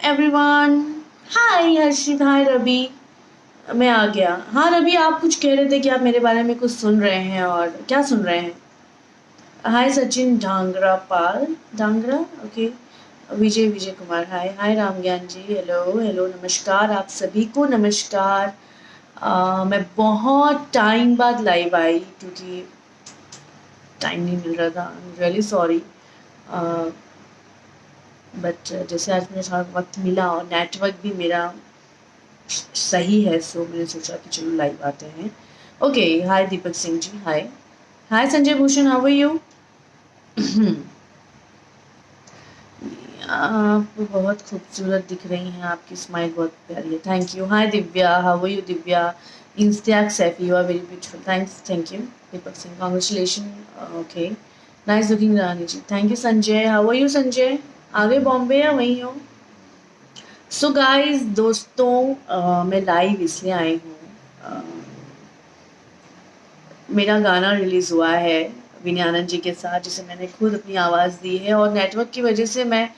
Everyone. हाय हर्षित, हाय रवि। मैं आ गया। हाँ रवि, आप कुछ कह रहे थे कि आप मेरे बारे में कुछ सुन रहे हैं, और क्या सुन रहे हैं? हाय सचिन ढांगरा पाल, ढांगरा, ओके। विजय विजय कुमार, हाय हाय राम ज्ञान जी, हेलो हेलो, नमस्कार आप सभी को, नमस्कार। मैं बहुत टाइम बाद लाइव आई क्योंकि टाइम नहीं मिल रहा था। I am really sorry, but जैसे आज मुझे थोड़ा वक्त मिला और नेटवर्क भी मेरा सही है, सो मैंने सोचा कि चलो लाइव आते हैं। Okay, hi Deepak Singh ji, hi hi Sanjay Bhushan, how are you? आप बहुत खूबसूरत दिख रही हैं, आपकी स्माइल बहुत प्यारी है, thank you. Hi Divya, how are you Divya? Ishtiyaq Saifi, you are very beautiful, thanks, thank you. Deepak Singh, congratulation, okay, nice looking Rani ji, thank you. Sanjay, how are you Sanjay? आगे बॉम्बे या वहीं हो? सो गाइस, दोस्तों, मैं लाइव इसलिए आई हूँ, मेरा गाना रिलीज़ हुआ है विनय आनंद जी के साथ, जिसे मैंने खुद अपनी आवाज़ दी है, और नेटवर्क की वजह से मैं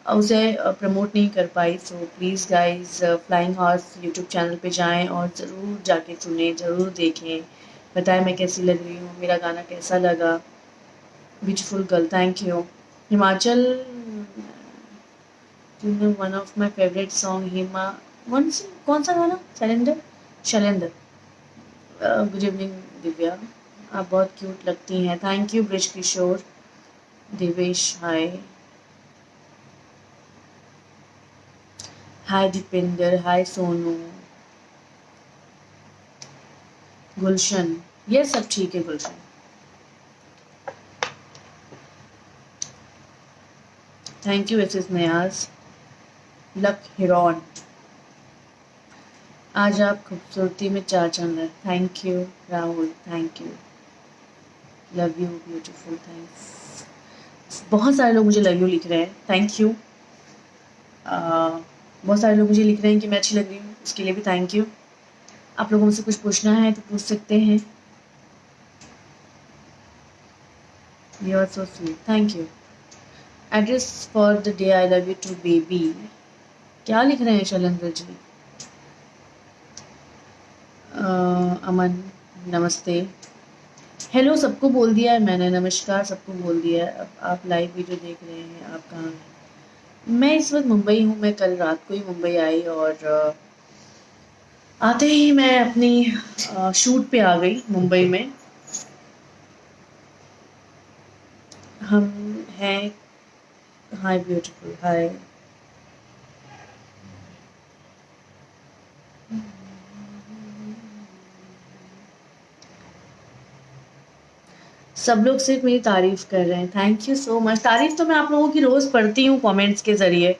उसे प्रमोट नहीं कर पाई। So please guys, flying horse YouTube channel पे जाएं और ज़रूर जाके सुनें, ज़रूर देखें, बताएं मैं कैसी लग रही हूँ, मेरा गाना कैसा लगा। Beautiful girl, thank you. Himachal, one of my favourite song Hima, कौन सा गाना? शैलेंद्र, शैलेंद्र। गुड इवनिंग दिव्या, आप बहुत क्यूट लगती हैं, thank you. Brij Kishore, Devesh, hi hi Deependra, hi Sonu, Gulshan, ये सब ठीक है Gulshan. Thank you S S Niyaz, लक हिरॉन, आज आप खूबसूरती में चार चांद है, thank you Rahul, thank you, love you beautiful, thanks. बहुत सारे लोग मुझे लव यू लिख रहे हैं, थैंक यू। बहुत सारे लोग मुझे लिख रहे हैं कि मैं अच्छी लग रही हूँ, उसके लिए भी थैंक यू। आप लोगों से कुछ पूछना है तो पूछ सकते हैं। You are so sweet, thank you. Address for the day I love you too baby, क्या लिख रहे हैं शैलेंद्र जी? अमन, नमस्ते, हेलो सबको बोल दिया है मैंने, नमस्कार सबको बोल दिया है। अब आप लाइव वीडियो देख रहे हैं, आप कहाँ हैं? मैं इस वक्त मुंबई हूँ, मैं कल रात को ही मुंबई आई, और आते ही मैं अपनी शूट पे आ गई मुंबई में। हम हैं, हाय ब्यूटीफुल, हाय। सब लोग सिर्फ मेरी तारीफ कर रहे हैं, थैंक यू सो मच। तारीफ तो मैं आप लोगों की रोज पढ़ती हूँ कमेंट्स के जरिए।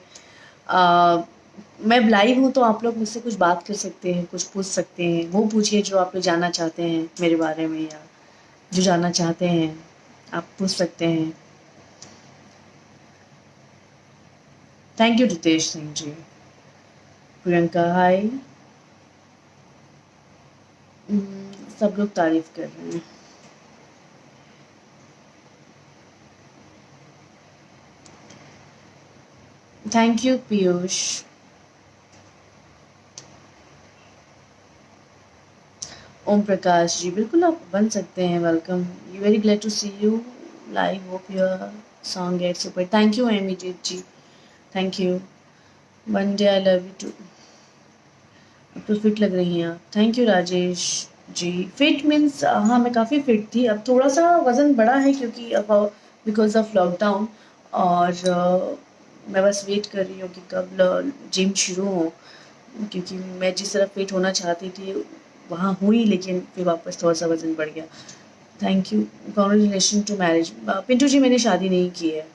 मैं लाइव हूँ तो आप लोग मुझसे कुछ बात कर सकते हैं, कुछ पूछ सकते हैं, वो पूछिए जो आप लोग जानना चाहते हैं मेरे बारे में, या जो जानना चाहते हैं आप पूछ सकते हैं। Thank you Ritesh Singh ji. Priyanka, hi. सब लोग तारीफ कर रहे हैं, थैंक यू पीयूष। ओम प्रकाश जी, बिल्कुल आप बन सकते हैं, welcome, you very glad to see you live, hope your song get super, thank you Ami ji, thank you. One day I love you too, अब तो फिट लग रही हैं आप, thank you Rajesh ji. Fit means, हाँ मैं काफ़ी फिट थी, अब थोड़ा सा वज़न बढ़ा है क्योंकि अब बिकॉज ऑफ लॉकडाउन, और मैं बस वेट कर रही हूँ कि कब जिम शुरू हो, क्योंकि मैं जिस तरह फिट होना चाहती थी वहाँ हुई, लेकिन फिर वापस थोड़ा सा वज़न बढ़ गया। Thank you, congratulation to marriage. Pintu ji, मैंने शादी नहीं की है।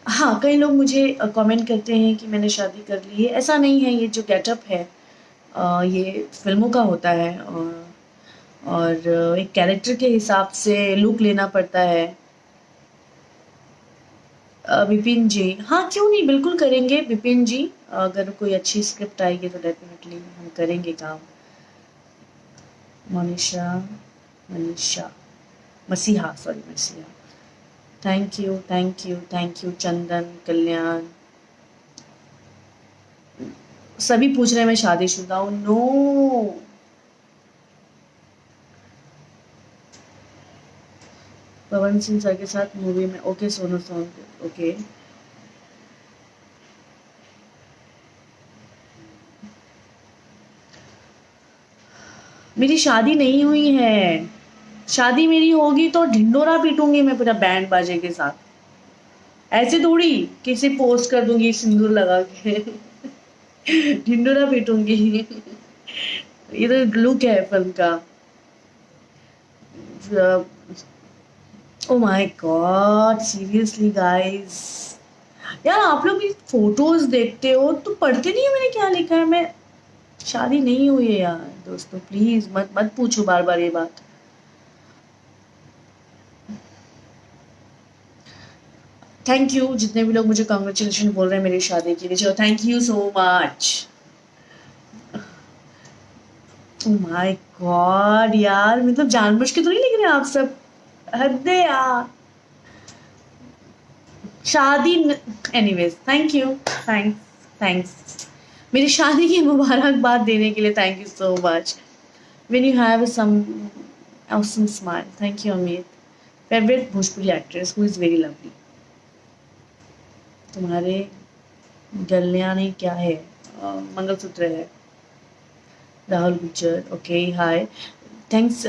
हाँ, कई लोग मुझे कमेंट करते हैं कि मैंने शादी कर ली है, ऐसा नहीं है, ये जो गेटअप है ये फिल्मों का होता है, और एक कैरेक्टर के हिसाब से लुक लेना पड़ता है। विपिन जी, हाँ क्यों नहीं, बिल्कुल करेंगे विपिन जी, अगर कोई अच्छी स्क्रिप्ट आएगी तो डेफिनेटली हम करेंगे काम। Manisha, Manisha Masiha, sorry Masiha, thank you thank you thank you. Chandan, Kalyan, सभी पूछ रहे हैं मैं शादीशुदा हूँ। नो, पवन सिंह सर के साथ मूवी में। ओके सोनू सोन। ओके, मेरी शादी नहीं हुई है। शादी मेरी होगी तो ढिंडोरा पीटूंगी मैं पूरा बैंड बाजे के साथ। ऐसे थोड़ी किसी पोस्ट कर दूंगी सिंदूर लगा के। ढिंडोरा पीटूंगी। ये तो लुक है फिल्म का। ओ माय गॉड, सीरियसली गाइस। यार आप लोग मेरी फोटोज देखते हो तो पढ़ते नहीं हो मैंने क्या लिखा है। मैं शादी नहीं हुई है यार दोस्तों, प्लीज मत मत पूछो बार बार ये बात। थैंक यू जितने भी लोग मुझे कॉन्ग्रेचुलेशन बोल रहे हैं मेरी शादी के लिए, चलो thank you so much. O my God यार, मतलब जानबूझ के तो नहीं लिख रहे आप सब, हद है यार। शादी, anyways thank you, thanks thanks. मेरी शादी की मुबारकबाद देने के लिए thank you so much. When you have some awesome smile, thank you Amit. Favourite Bhojpuri actress who is very lovely. तुम्हारे गलियाने क्या है? मंगलसूत्र है। Rahul Gujjar, okay hi, thanks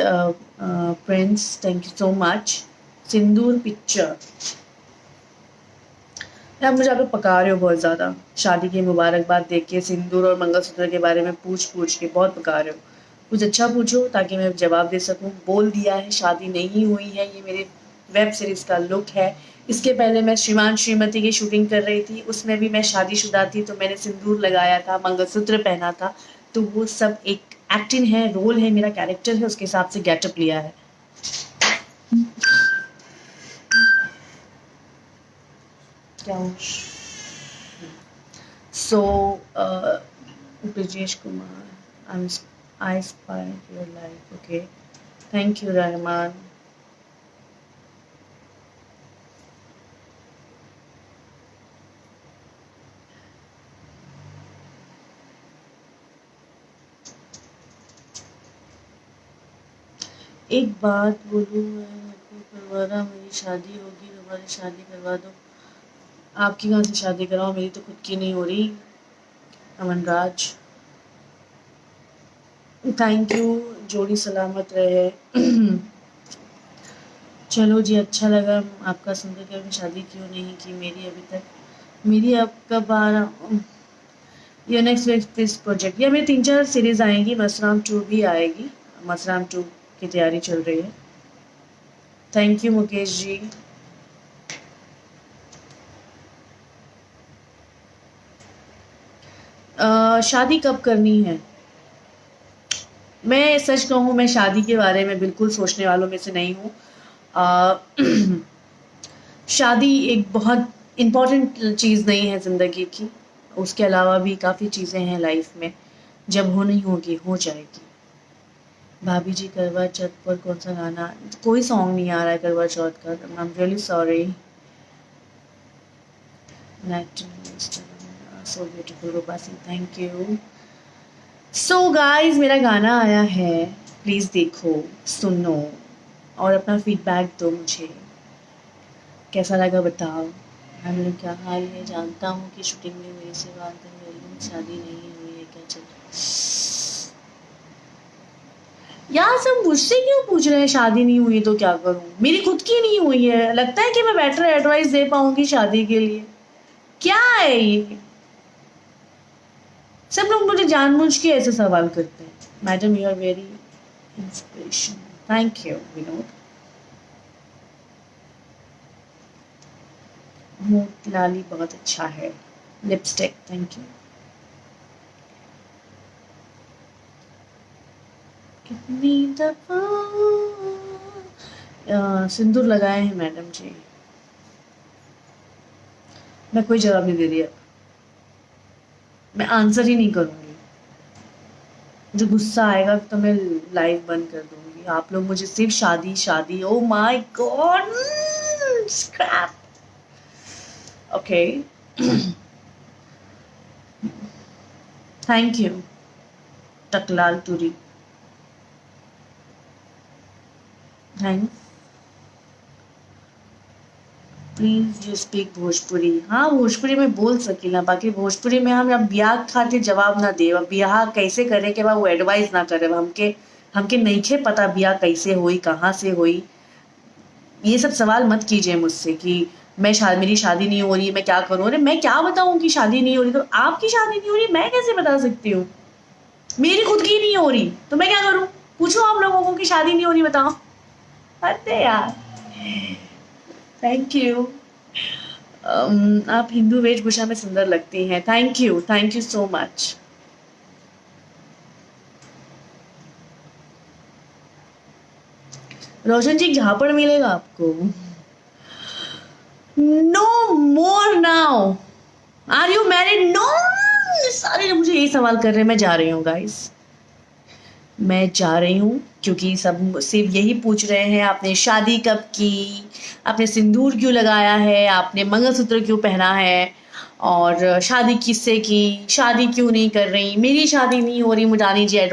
Prince, thank you so much. Sindoor picture, आप मुझे आप पका रहे हो बहुत ज़्यादा। शादी की मुबारकबाद देख के सिंदूर और मंगलसूत्र के बारे में पूछ पूछ के बहुत पका रहे हो। कुछ अच्छा पूछो ताकि मैं जवाब दे सकूं। बोल दिया है शादी नहीं हुई है, ये मेरे वेब सीरीज़ का लुक है। इसके पहले मैं श्रीमान श्रीमती की शूटिंग कर रही थी, उसमें भी मैं शादीशुदा थी तो मैंने सिंदूर लगाया था, मंगलसूत्र पहना था। तो वो सब एक एक्टिंग है, रोल है, मेरा कैरेक्टर है, उसके हिसाब से गेटअप लिया है। क्या So, Brijesh Kumar, I inspired your life. Okay, thank you, Rahman. एक बात बोलूँ मैं, करवाना, मेरी शादी होगी तो हमारी शादी करवा दो। आपकी कहाँ से शादी कराओ, मेरी तो खुद की नहीं हो रही। अमन राज, थैंक यू, जोड़ी सलामत रहे। चलो जी, अच्छा लगा आपका सुनकर कि अभी शादी क्यों नहीं की मेरी अभी तक। मेरी अब कब आ रहा, ये नेक्स्ट वेब दिस प्रोजेक्ट, या मेरी 3-4 सीरीज आएंगी, मसराम 2 भी आएगी। मसराम 2 की तैयारी चल रही है। Thank you Mukesh ji. शादी कब करनी है? मैं सच कहूँ, मैं शादी के बारे में बिल्कुल सोचने वालों में से नहीं हूँ। शादी एक बहुत इम्पॉर्टेंट चीज़ नहीं है ज़िंदगी की। उसके अलावा भी काफ़ी चीज़ें हैं लाइफ में, जब होनी होगी हो जाएगी। भाभी जी करवा चौथ पर कौन सा गाना? कोई सॉन्ग नहीं आ रहा है करवा चौथ का, I am really sorry. So beautiful Rupa Singh, thank you. So guys, मेरा गाना आया है, प्लीज़ देखो, सुनो और अपना फीडबैक दो मुझे। कैसा लगा बताओ। हाँ मेरा क्या हाल है, जानता हूँ कि शूटिंग में मेरे से बात कर रही हूँ, शादी नहीं हुई है, क्या चल रहा है? यार सब मुझसे क्यों पूछ रहे हैं शादी नहीं हुई तो क्या करूँ? मेरी खुद की नहीं हुई है, लगता है कि मैं बेटर एडवाइस दे पाऊंगी शादी के लिए? क्या है ये? सब लोग मुझे जानबूझ के ऐसे सवाल करते हैं। Madam you are very inspiration, thank you Vinod. मोतीलाली बहुत अच्छा है। Lipstick, thank you. कितनी दफा सिंदूर लगाए हैं मैडम जी। मैं कोई जवाब नहीं दे रही अब, मैं आंसर ही नहीं करूंगी। मुझे गुस्सा आएगा तो मैं लाइव बंद कर दूंगी। आप लोग मुझे सिर्फ शादी शादी, oh my god, scrap. Okay, thank you टकलाल तुरी, thanks. Please you speak Bhojpuri. हाँ भोजपुरी में बोल सकीला, बाकी भोजपुरी में हम अब ब्याह खातिर जवाब ना दे, ब्याह कैसे करे के बा वो एडवाइस ना करे, हमके हमके नइखे पता ब्याह कैसे होई, कहाँ से होई। ये सब सवाल मत कीजिए मुझसे कि मेरी शादी नहीं हो रही, मैं क्या करूं। अरे मैं क्या बताऊं कि शादी नहीं हो रही, तो आपकी शादी नहीं हो रही मैं कैसे बता सकती हूँ। मेरी खुद की नहीं हो रही तो मैं क्या करूं। पूछो आप लोगों को कि शादी नहीं हो रही, बताओ। अरे यार थैंक यू। आप हिंदू वेशभूषा में सुंदर लगती हैं, thank you so much. Roshan ji झापड़ मिलेगा आपको। No more now. Are you married? No. सारे मुझे यही सवाल कर रहे हैं। मैं जा रही हूँ गाइस, मैं जा रही हूँ, क्योंकि सब सिर्फ यही पूछ रहे हैं आपने शादी कब की, आपने सिंदूर क्यों लगाया है, आपने मंगलसूत्र क्यों पहना है, और शादी किससे की, शादी क्यों नहीं कर रही। मेरी शादी नहीं हो रही मुटानी जी,